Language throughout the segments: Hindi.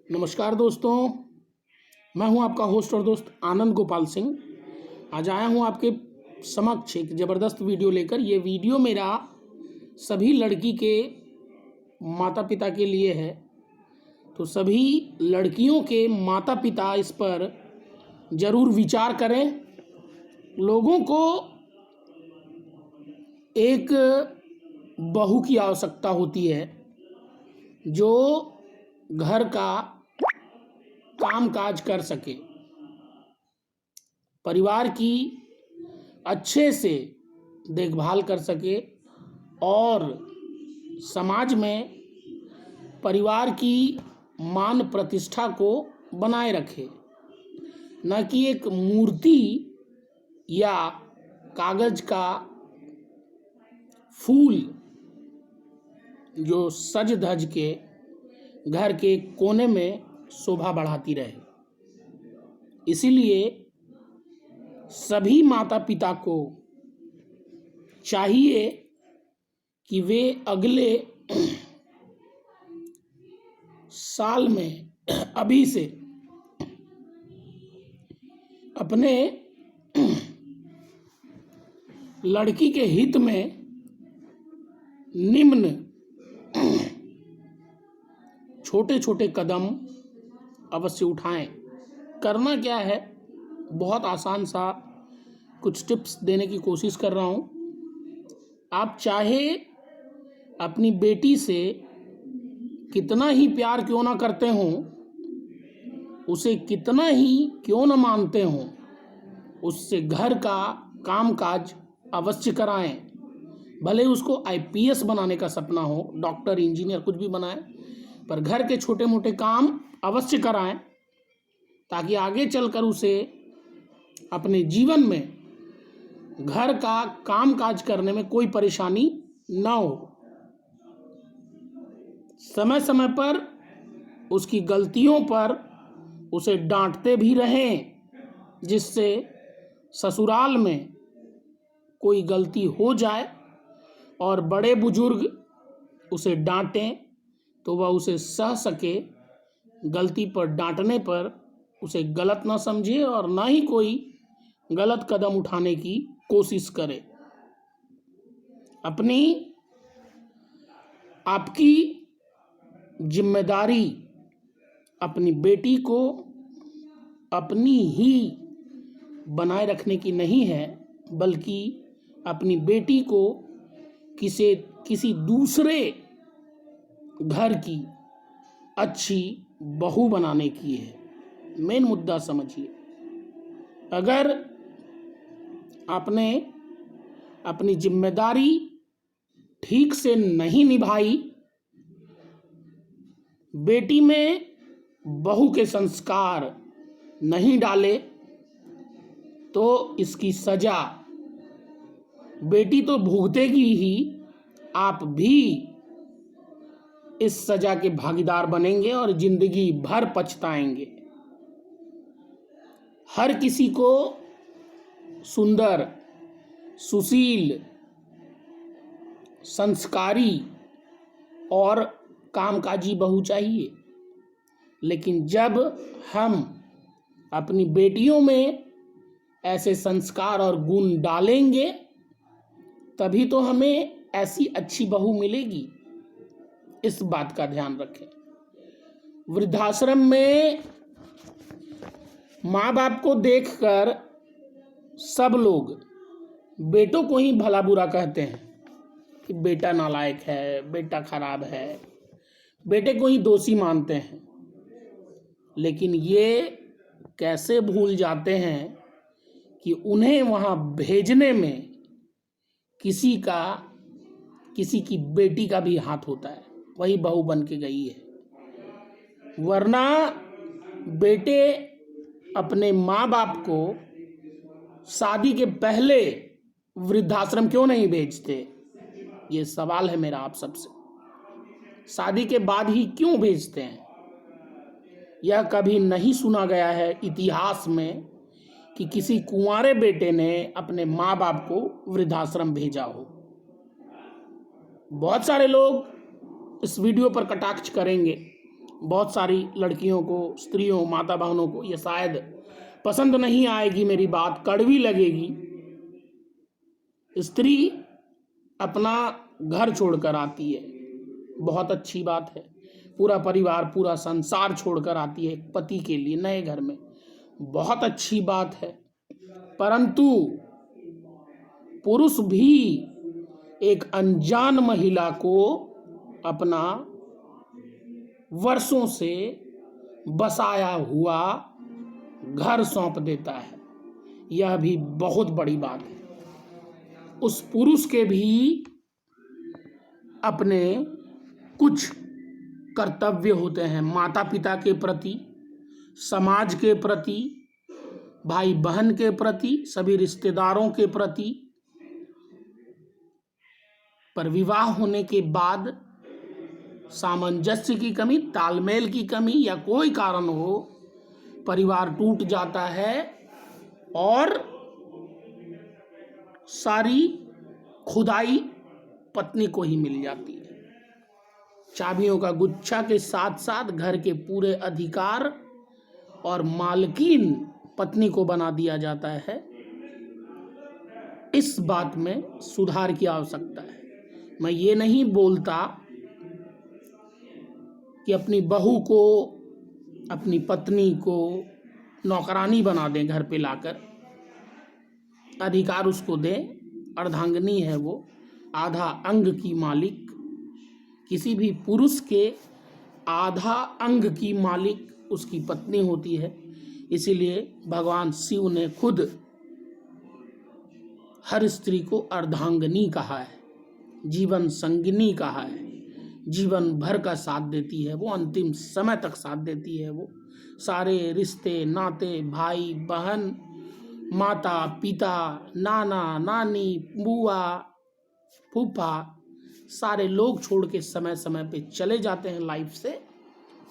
नमस्कार दोस्तों, मैं हूं आपका होस्ट और दोस्त आनंद गोपाल सिंह। आज आया हूं आपके समक्ष एक ज़बरदस्त वीडियो लेकर। ये वीडियो मेरा सभी लड़की के माता पिता के लिए है, तो सभी लड़कियों के माता पिता इस पर ज़रूर विचार करें। लोगों को एक बहू की आवश्यकता होती है जो घर का काम काज कर सके, परिवार की अच्छे से देखभाल कर सके और समाज में परिवार की मान प्रतिष्ठा को बनाए रखे, न कि एक मूर्ति या कागज का फूल जो सज धज के घर के कोने में शोभा बढ़ाती रहे। इसीलिए सभी माता पिता को चाहिए कि वे अगले साल में अभी से अपने लड़की के हित में निम्न छोटे छोटे कदम अवश्य उठाएं। करना क्या है, बहुत आसान सा कुछ टिप्स देने की कोशिश कर रहा हूं। आप चाहे अपनी बेटी से कितना ही प्यार क्यों ना करते हों, उसे कितना ही क्यों ना मानते हों, उससे घर का कामकाज अवश्य कराएं। भले उसको आईपीएस बनाने का सपना हो, डॉक्टर इंजीनियर कुछ भी बनाए, पर घर के छोटे मोटे काम अवश्य कराएं, ताकि आगे चलकर उसे अपने जीवन में घर का काम काज करने में कोई परेशानी न हो। समय समय पर उसकी गलतियों पर उसे डांटते भी रहें, जिससे ससुराल में कोई गलती हो जाए और बड़े बुजुर्ग उसे डांटें तो वह उसे सह सके, गलती पर डांटने पर उसे गलत ना समझे और ना ही कोई गलत कदम उठाने की कोशिश करे। आपकी जिम्मेदारी अपनी बेटी को अपनी ही बनाए रखने की नहीं है, बल्कि अपनी बेटी को किसी दूसरे घर की अच्छी बहू बनाने की है। मेन मुद्दा समझिए। अगर आपने अपनी जिम्मेदारी ठीक से नहीं निभाई, बेटी में बहू के संस्कार नहीं डाले, तो इसकी सजा बेटी तो भुगतेगी ही, आप भी इस सजा के भागीदार बनेंगे और जिंदगी भर पछताएंगे। हर किसी को सुंदर, सुशील, संस्कारी और कामकाजी बहू चाहिए, लेकिन जब हम अपनी बेटियों में ऐसे संस्कार और गुण डालेंगे, तभी तो हमें ऐसी अच्छी बहू मिलेगी। इस बात का ध्यान रखें। वृद्धाश्रम में माँ बाप को देखकर सब लोग बेटों को ही भला बुरा कहते हैं कि बेटा नालायक है, बेटा खराब है, बेटे को ही दोषी मानते हैं। लेकिन ये कैसे भूल जाते हैं कि उन्हें वहाँ भेजने में किसी की बेटी का भी हाथ होता है, वही बहू बन के गई है। वरना बेटे अपने माँ बाप को शादी के पहले वृद्धाश्रम क्यों नहीं भेजते? ये सवाल है मेरा आप सबसे। शादी के बाद ही क्यों भेजते हैं? यह कभी नहीं सुना गया है इतिहास में कि किसी कुंवारे बेटे ने अपने माँ बाप को वृद्धाश्रम भेजा हो। बहुत सारे लोग इस वीडियो पर कटाक्ष करेंगे बहुत सारी लड़कियों को, स्त्रियों, माता बहनों को ये शायद पसंद नहीं आएगी, मेरी बात कड़वी लगेगी। स्त्री अपना घर छोड़कर आती है, बहुत अच्छी बात है। पूरा परिवार, पूरा संसार छोड़कर आती है एक पति के लिए नए घर में, बहुत अच्छी बात है। परंतु पुरुष भी एक अनजान महिला को अपना वर्षों से बसाया हुआ घर सौंप देता है, यह भी बहुत बड़ी बात है। उस पुरुष के भी अपने कुछ कर्तव्य होते हैं, माता पिता के प्रति, समाज के प्रति, भाई बहन के प्रति, सभी रिश्तेदारों के प्रति। पर विवाह होने के बाद सामंजस्य की कमी, तालमेल की कमी या कोई कारण हो, परिवार टूट जाता है और सारी खुदाई पत्नी को ही मिल जाती है। चाबियों का गुच्छा के साथ साथ घर के पूरे अधिकार और मालकीन पत्नी को बना दिया जाता है। इस बात में सुधार की आवश्यकता है। मैं ये नहीं बोलता कि अपनी बहू को, अपनी पत्नी को नौकरानी बना दें, घर पे लाकर अधिकार उसको दें। अर्धांगिनी है वो, आधा अंग की मालिक। किसी भी पुरुष के आधा अंग की मालिक उसकी पत्नी होती है। इसीलिए भगवान शिव ने खुद हर स्त्री को अर्धांगिनी कहा है, जीवन संगिनी कहा है। जीवन भर का साथ देती है वो, अंतिम समय तक साथ देती है वो। सारे रिश्ते नाते, भाई बहन, माता पिता, नाना नानी, बुआ फूफा, सारे लोग छोड़ के समय समय पे चले जाते हैं लाइफ से।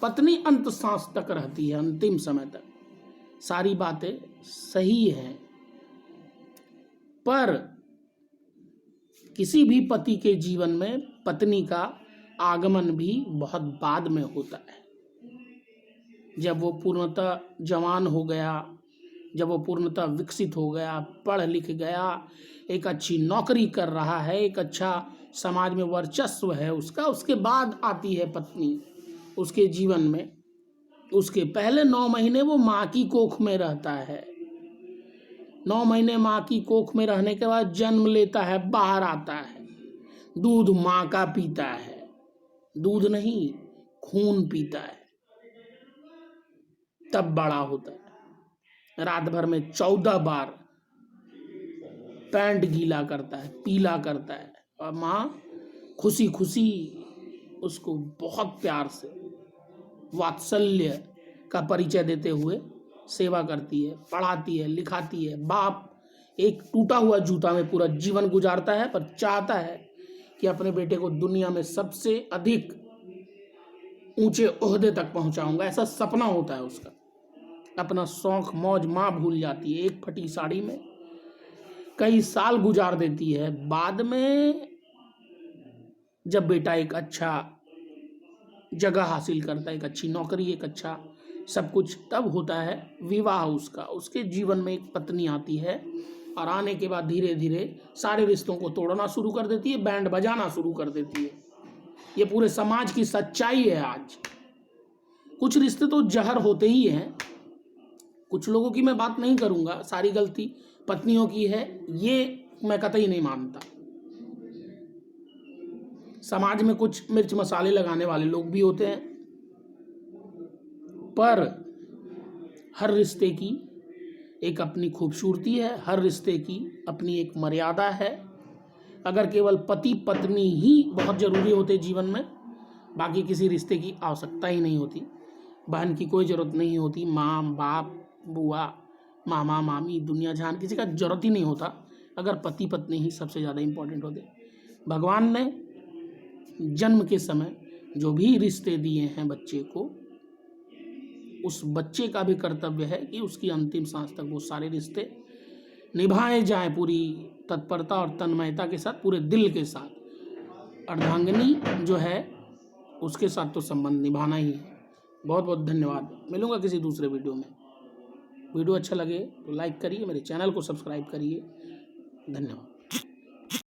पत्नी अंत सांस तक रहती है, अंतिम समय तक। सारी बातें सही हैं, पर किसी भी पति के जीवन में पत्नी का आगमन भी बहुत बाद में होता है। जब वो पूर्णतः जवान हो गया, जब वो पूर्णतः विकसित हो गया, पढ़ लिख गया, एक अच्छी नौकरी कर रहा है, एक अच्छा समाज में वर्चस्व है उसका, उसके बाद आती है पत्नी उसके जीवन में। उसके पहले 9 महीने वो माँ की कोख में रहता है। 9 महीने माँ की कोख में रहने के बाद जन्म लेता है, बाहर आता है, दूध माँ का पीता है, दूध नहीं खून पीता है, तब बड़ा होता है। रात भर में 14 बार पैंट गीला करता है, पीला करता है, और माँ खुशी खुशी उसको बहुत प्यार से वात्सल्य का परिचय देते हुए सेवा करती है, पढ़ाती है, लिखाती है। बाप एक टूटा हुआ जूता में पूरा जीवन गुजारता है, पर चाहता है कि अपने बेटे को दुनिया में सबसे अधिक ऊंचे ओहदे तक पहुंचाऊंगा, ऐसा सपना होता है उसका। अपना शौक मौज माँ भूल जाती है एक फटी साड़ी में, कई साल गुजार देती है। बाद में जब बेटा एक अच्छा जगह हासिल करता है, एक अच्छी नौकरी, एक अच्छा सब कुछ, तब होता है विवाह उसका। उसके जीवन में एक पत्नी आती है, और आने के बाद धीरे धीरे सारे रिश्तों को तोड़ना शुरू कर देती है, बैंड बजाना शुरू कर देती है। ये पूरे समाज की सच्चाई है आज। कुछ रिश्ते तो जहर होते ही हैं। कुछ लोगों की मैं बात नहीं करूंगा, सारी गलती पत्नियों की है, ये मैं कतई नहीं मानता। समाज में कुछ मिर्च मसाले लगाने वाले लोग भी होते हैं, पर हर रिश्ते की एक अपनी खूबसूरती है, हर रिश्ते की अपनी एक मर्यादा है। अगर केवल पति पत्नी ही बहुत ज़रूरी होते जीवन में, बाकी किसी रिश्ते की आवश्यकता ही नहीं होती। बहन की कोई ज़रूरत नहीं होती, माँ बाप बुआ मामा मामी दुनिया जहान किसी का ज़रूरत ही नहीं होता, अगर पति पत्नी ही सबसे ज़्यादा इम्पोर्टेंट होते। भगवान ने जन्म के समय जो भी रिश्ते दिए हैं बच्चे को, उस बच्चे का भी कर्तव्य है कि उसकी अंतिम सांस तक वो सारे रिश्ते निभाए जाएं, पूरी तत्परता और तन्मयता के साथ, पूरे दिल के साथ। अर्धांगिनी जो है उसके साथ तो संबंध निभाना ही है। बहुत बहुत धन्यवाद। मिलूंगा किसी दूसरे वीडियो में। वीडियो अच्छा लगे तो लाइक करिए, मेरे चैनल को सब्सक्राइब करिए। धन्यवाद।